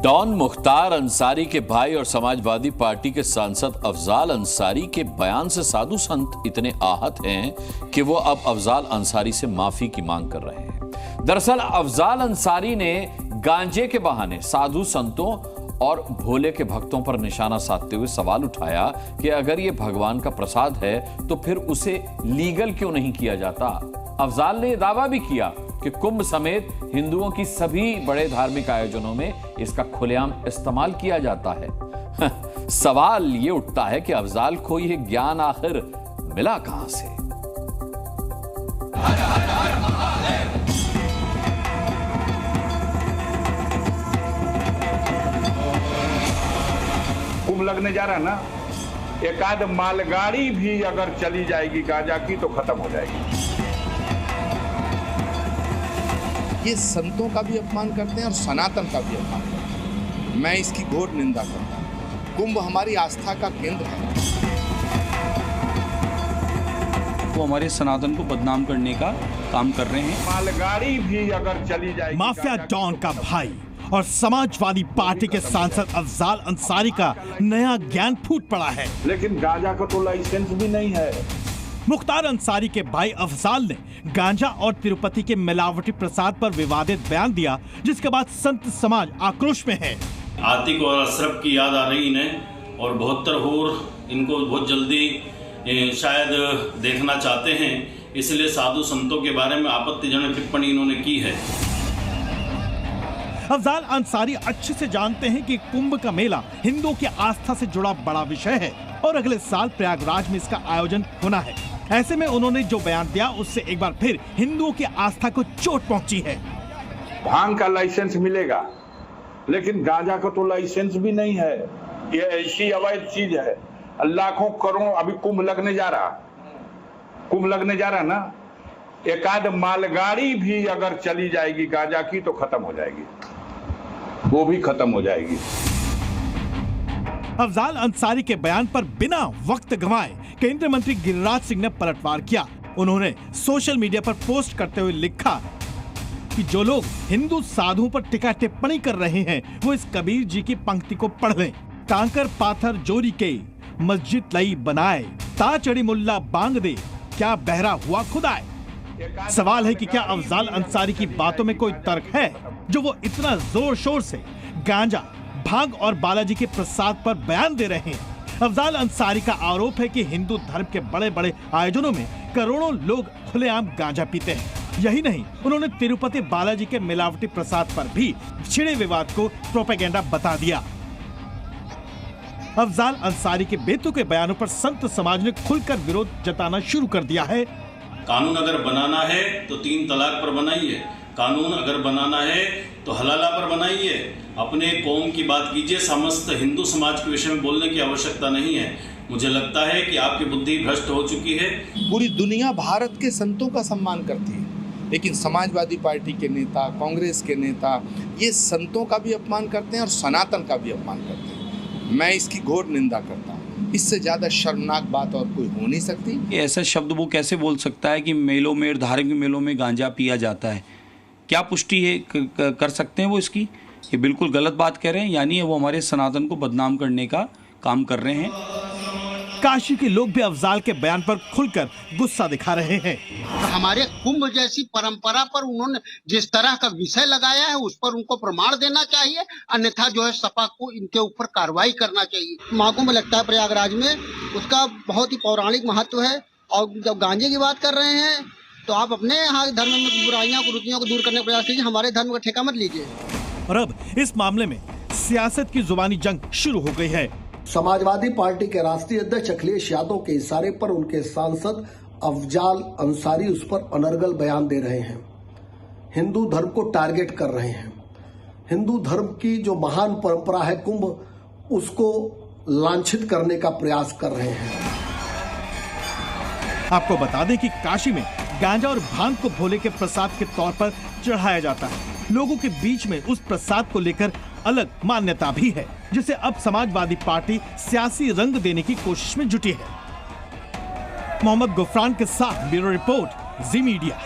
Don Mukhtar Ansari के भाई और समाजवादी पार्टी के सांसद अफजाल अंसारी के बयान से साधु संत इतने आहत हैं कि वो अब अफजाल अंसारी से माफी की मांग कर रहे हैं। दरअसल अफजाल अंसारी ने गांजे के बहाने साधु संतों और भोले के भक्तों पर निशाना साधते हुए सवाल उठाया कि अगर ये भगवान का प्रसाद है तो फिर उसे लीगल क्यों नहीं किया जाता। अफजाल ने दावा भी किया कि कुंभ समेत हिंदुओं की सभी बड़े धार्मिक आयोजनों में इसका खुलेआम इस्तेमाल किया जाता है। सवाल ये उठता है कि अफजाल को यह ज्ञान आखिर मिला कहां से। कुंभ लगने जा रहा है ना, एक आध मालगाड़ी भी अगर चली जाएगी गांजा की तो खत्म हो जाएगी। ये संतों का भी अपमान करते हैं और सनातन का भी अपमान करते हैं। मैं इसकी घोर निंदा करता हूँ। कुंभ हमारी आस्था का केंद्र है। वो हमारे सनातन को बदनाम करने का काम कर रहे हैं। मालगाड़ी भी अगर चली जाएगी। माफिया डॉन का भाई और समाजवादी पार्टी के सांसद अफजाल अंसारी का नया ज्ञान फूट पड़ा है। लेकिन गांजा का तो लाइसेंस भी नहीं है। मुख्तार अंसारी के भाई अफजाल ने गांजा और तिरुपति के मिलावटी प्रसाद पर विवादित बयान दिया, जिसके बाद संत समाज आक्रोश में है। आतिक और अशरफ की याद आ रही इन्हें और 72 होर इनको बहुत जल्दी शायद देखना चाहते हैं, इसलिए साधु संतों के बारे में आपत्तिजनक टिप्पणी इन्होंने की है। अफजाल अंसारी अच्छे से जानते हैं कि कुंभ का मेला हिंदुओं की आस्था से जुड़ा बड़ा विषय है और अगले साल प्रयागराज में इसका आयोजन होना है। ऐसे में उन्होंने जो बयान दिया उससे एक बार फिर हिंदुओं की आस्था को चोट पहुंची है। भांग का लाइसेंस मिलेगा, लेकिन गांजा का तो लाइसेंस भी नहीं है। ये ऐसी अवैध चीज है। लाखों करोड़ अभी कुंभ लगने जा रहा ना, एक आध मालगाड़ी भी अगर चली जाएगी गांजा की तो खत्म हो जाएगी, वो भी खत्म हो जाएगी। अफजाल अंसारी के बयान पर बिना वक्त गंवाए केंद्रीय मंत्री गिरिराज सिंह ने पलटवार किया। उन्होंने सोशल मीडिया पर पोस्ट करते हुए लिखा कि जो लोग हिंदू साधुओं पर टिका टिप्पणी कर रहे हैं वो इस कबीर जी की पंक्ति को पढ़ लें। कांकर पाथर जोरी के मस्जिद लई बनाए, ता चढ़ी मुल्ला बांग दे, क्या बहरा हुआ खुदाए। सवाल है कि क्या अफजाल अंसारी की बातों में कोई तर्क है जो वो इतना जोर शोर से गांजा, भांग और बालाजी के प्रसाद पर बयान दे रहे हैं। अफजाल अंसारी का आरोप है कि हिंदू धर्म के बड़े बड़े आयोजनों में करोड़ों लोग खुलेआम गांजा पीते हैं। यही नहीं, उन्होंने तिरुपति बालाजी के मिलावटी प्रसाद पर भी छिड़े विवाद को प्रोपेगेंडा बता दिया। अफजाल अंसारी के बेतुके बयानों पर संत समाज ने खुलकर विरोध जताना शुरू कर दिया है। कानून अगर बनाना है तो 3 तलाक पर बनाइए, कानून अगर बनाना है तो हलाला पर बनाइए। अपने कौम की बात कीजिए, समस्त हिंदू समाज के विषय में बोलने की आवश्यकता नहीं है। मुझे लगता है कि आपकी बुद्धि भ्रष्ट हो चुकी है। पूरी दुनिया भारत के संतों का सम्मान करती है, लेकिन समाजवादी पार्टी के नेता, कांग्रेस के नेता ये संतों का भी अपमान करते हैं और सनातन का भी अपमान करते हैं। मैं इसकी घोर निंदा करता हूँ। इससे ज्यादा शर्मनाक बात और कोई हो नहीं सकती। ऐसा शब्द वो कैसे बोल सकता है कि मेलों में, धार्मिक मेलों में गांजा पिया जाता है? क्या पुष्टि है कर सकते हैं वो इसकी? ये बिल्कुल गलत बात कह रहे हैं, यानी वो हमारे सनातन को बदनाम करने का काम कर रहे हैं। काशी के लोग भी अफजाल के बयान पर खुलकर गुस्सा दिखा रहे हैं। हमारे कुंभ जैसी परंपरा पर उन्होंने जिस तरह का विषय लगाया है उस पर उनको प्रमाण देना चाहिए, अन्यथा जो है सपा को इनके ऊपर कार्रवाई करना चाहिए। महाकुंभ लगता है प्रयागराज में, उसका बहुत ही पौराणिक महत्व है। और जब गांजे की बात कर रहे हैं तो आप अपने यहाँ धर्म में बुराइयां कुरीतियों को दूर करने का प्रयास कीजिए, हमारे धर्म का ठेका मत लीजिए। और अब इस मामले में सियासत की जुबानी जंग शुरू हो गई है। समाजवादी पार्टी के राष्ट्रीय अध्यक्ष अखिलेश यादव के इशारे पर उनके सांसद अफजाल अंसारी उस पर अनर्गल बयान दे रहे हैं, हिंदू धर्म को टारगेट कर रहे हैं। हिंदू धर्म की जो महान परंपरा है कुंभ, उसको लांछित करने का प्रयास कर रहे हैं। आपको बता दें कि काशी में गांजा और भांग को भोले के प्रसाद के तौर पर चढ़ाया जाता है। लोगों के बीच में उस प्रसाद को लेकर अलग मान्यता भी है, जिसे अब समाजवादी पार्टी सियासी रंग देने की कोशिश में जुटी है। मोहम्मद गुफरान के साथ ब्यूरो रिपोर्ट, जी मीडिया।